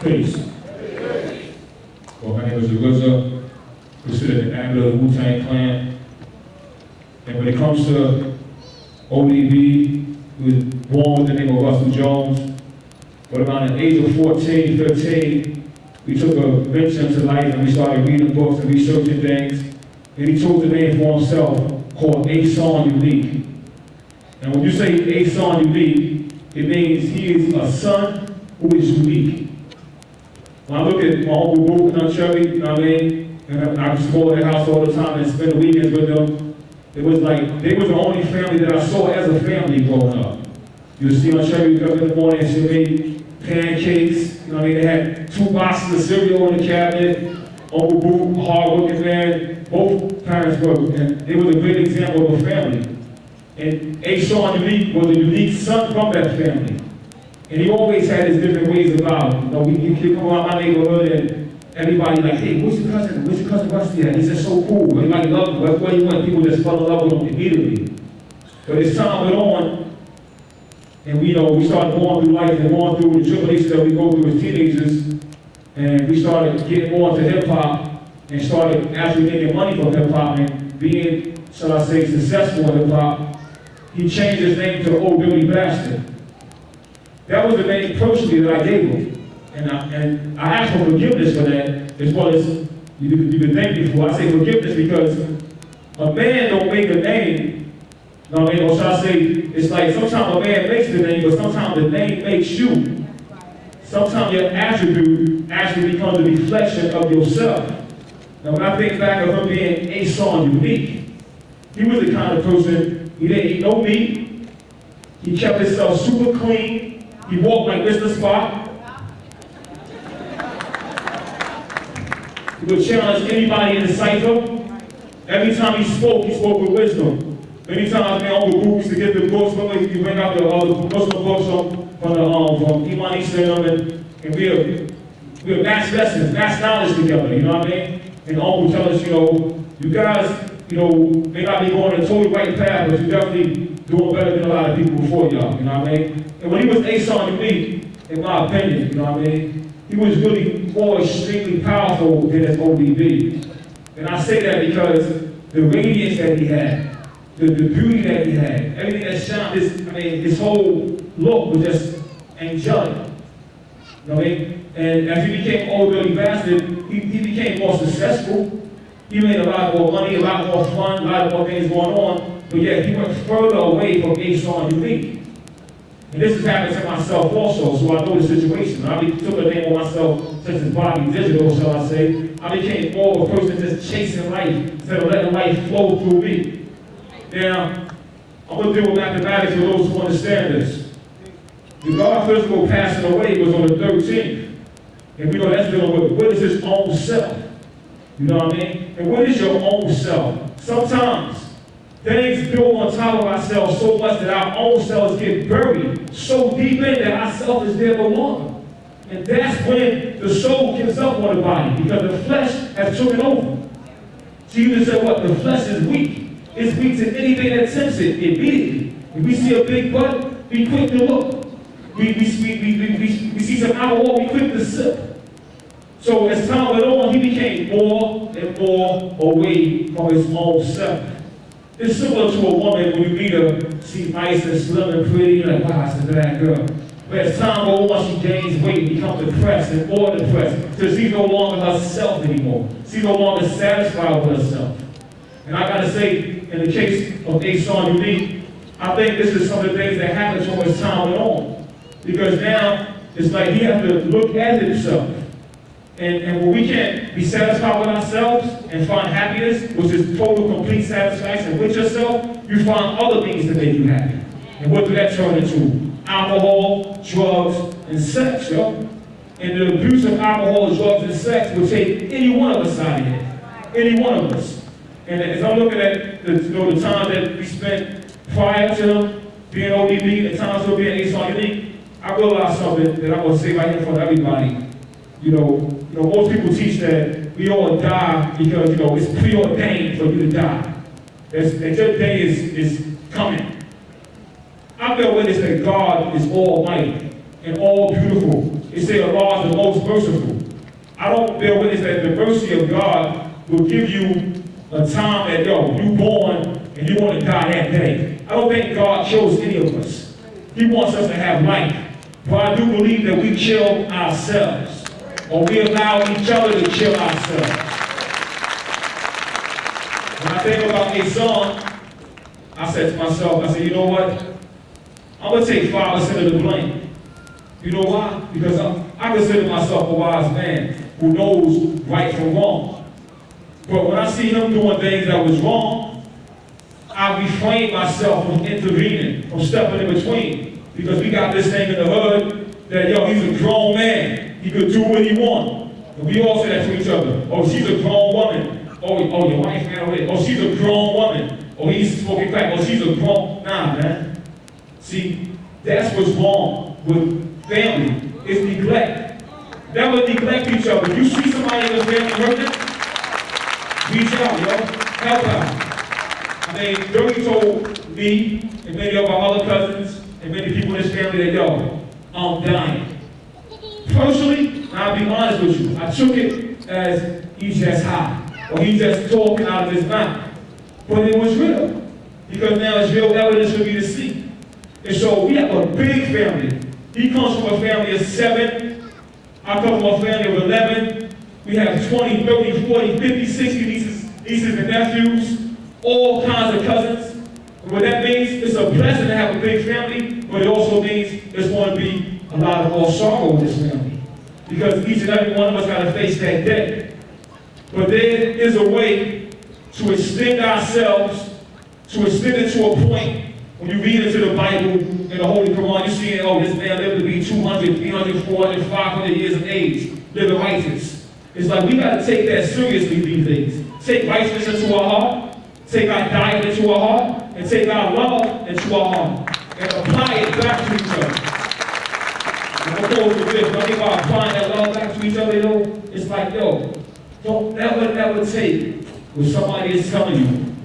Peace. Well, my name is RZA, considered the ambler of the Wu-Tang Clan. And when it comes to ODB, he was born with the name of Russell Jones. But around the age of 14, 15, we took a venture into life and we started reading books and researching things. And he chose a name for himself called A-Son Unique. And when you say A-Son Unique, it means he is a son who is unique. When I look at my uncle Wu and Cherry, you know what I mean? And I used to go to their house all the time and spend the weekends with them. It was like, they were the only family that I saw as a family growing up. You would see on Cherry up in the morning and she made pancakes, you know what I mean? They had 2 boxes of cereal in the cabinet. Uncle Wu, hard-working man, both parents worked, and they were a great example of a family. And A-Son Unique was a unique son from that family. And he always had his different ways about it. You know, he could come around my neighborhood and everybody like, hey, where's your cousin Rusty at? He's just so cool. Everybody loved him. Everywhere he went, people just fell in love with him immediately. But as time went on, and we started going through life and going through the tribulations that we go through as teenagers, and we started getting more into hip-hop and started actually making money from hip-hop and being, shall I say, successful in hip-hop. He changed his name to Old Dirty Bastard. That was the name personally that I gave him. And I asked for forgiveness for that, as well as you can thank me for. I say forgiveness because a man don't make a name, you know what I mean? Or should I say, it's like sometimes a man makes the name, but sometimes the name makes you. Sometimes your attribute actually becomes a reflection of yourself. Now when I think back of him being A-Son Unique, he was the kind of person, he didn't eat no meat, he kept himself super clean, he walked like Mr. Spot. He would challenge anybody in the cipher. Every time he spoke with wisdom. Many times, man, Uncle Wu used to get the books, you bring out the promotional books from Imani Center, and we'll match lessons, match knowledge together, you know what I mean? And Uncle tell us, you guys, may not be going the totally right path, but you're definitely doing better than a lot of people before y'all, you know what I mean? And when he was A-Son Unique, in my opinion, you know what I mean? He was really more extremely powerful than his ODB. And I say that because the radiance that he had, the beauty that he had, everything that shined, his whole look was just angelic. You know what I mean? And as he became Old Dirty Bastard, he became more successful. He made a lot more money, a lot more fun, a lot more things going on. But yet he went further away from A-Son Unique. And this has happened to myself also, so I know the situation. I took a name on myself, such as Bobby Digital, shall I say. I became more of a person just chasing life instead of letting life flow through me. Now, I'm going to deal with mathematics for those who understand this. The God physical passing away was on the 13th. And we know that's dealing with what is his own self. You know what I mean? And what is your own self? Sometimes things build on top of ourselves so much that our own selves get buried so deep in that our self is there no longer. And that's when the soul gives up on the body because the flesh has taken over. Jesus said what? The flesh is weak. It's weak to anything that tempts it immediately. If we see a big butt, be quick to look. We see some alcohol, be quick to sip. So as time went on, he became more and more away from his own self. It's similar to a woman when you meet her, she's nice and slim and pretty, you're like, wow, it's a bad girl. But as time goes on, she gains weight, becomes depressed and more depressed. So she's no longer herself anymore. She's no longer satisfied with herself. And I gotta say, in the case of A-Son Unique, I think this is some of the things that happened to him as time went on. Because now, it's like he has to look at himself. And when we can't be satisfied with ourselves and find happiness, which is total, complete satisfaction with yourself, you find other things to make you happy. And what do that turn into? Alcohol, drugs, and sex, yo. And the abuse of alcohol, drugs, and sex will take any one of us out of here. Any one of us. And as I'm looking at the time that we spent prior to being ODB, the times of being A-Son Unique, I realized something that I'm going to say right here in front of everybody. Most people teach that we all die because, it's preordained for you to die. And your day is coming. I bear witness that God is almighty and all beautiful. It says Allah is the most merciful. I don't bear witness that the mercy of God will give you a time that, you born and you want to die that day. I don't think God chose any of us. He wants us to have life. But I do believe that we kill ourselves, or we allow each other to kill ourselves. When I think about my son, I said to myself, I said, you know what? I'm going to take 5% of the blame. You know why? Because I consider myself a wise man who knows right from wrong. But when I see him doing things that was wrong, I refrain myself from intervening, from stepping in between. Because we got this thing in the hood that, he's a grown man. He could do what he want. And we all say that to each other. Oh, she's a grown woman. Oh, your wife ran away. Oh, she's a grown woman. Oh, he's smoking crack. Oh, she's a grown... Nah, man. See, that's what's wrong with family. It's neglect. Never neglect each other. You see somebody in the family hurting, reach out, help out. I mean, Dirty told me and many of our other cousins and many people in this family that, I'm dying. Personally, I'll be honest with you, I took it as he's just high, or he's just talking out of his mouth. But it was real, because now it's real evidence for me to see. And so we have a big family. He comes from a family of 7. I come from a family of 11. We have 20, 30, 40, 50, 60 nieces and nephews, all kinds of cousins. And what that means, it's a blessing to have a big family, but it also means there's going to be a lot of more sorrow in this family. Because each and every one of us got to face that day. But there is a way to extend ourselves, to extend it to a point. When you read into the Bible and the Holy Quran, you see, this man lived to be 200, 300, 400, 500 years of age, living righteous. It's like we got to take that seriously these days. Take righteousness into our heart, take our diet into our heart, and take our love into our heart, and apply it back to each other. And I'm going with this, when I think about applying that love back to each other, it's like, don't never take what somebody is telling you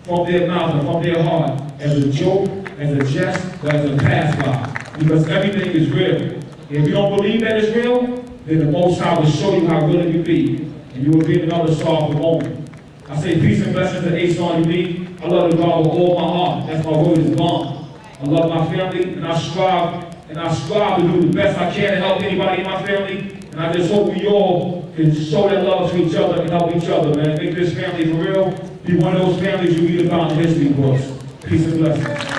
from their mouth and from their heart as a joke, as a jest, or as a pass-by. Because everything is real. If you don't believe that it's real, then the Most High will show you how real it can be. And you will be another sorrowful moment. I say peace and blessings to Ace on me. I love the God with all my heart. That's my word is bond. I love my family, and I strive to do the best I can to help anybody in my family. And I just hope we all can show that love to each other and help each other, man. Make this family for real. Be one of those families you read about in history books. Peace and blessings.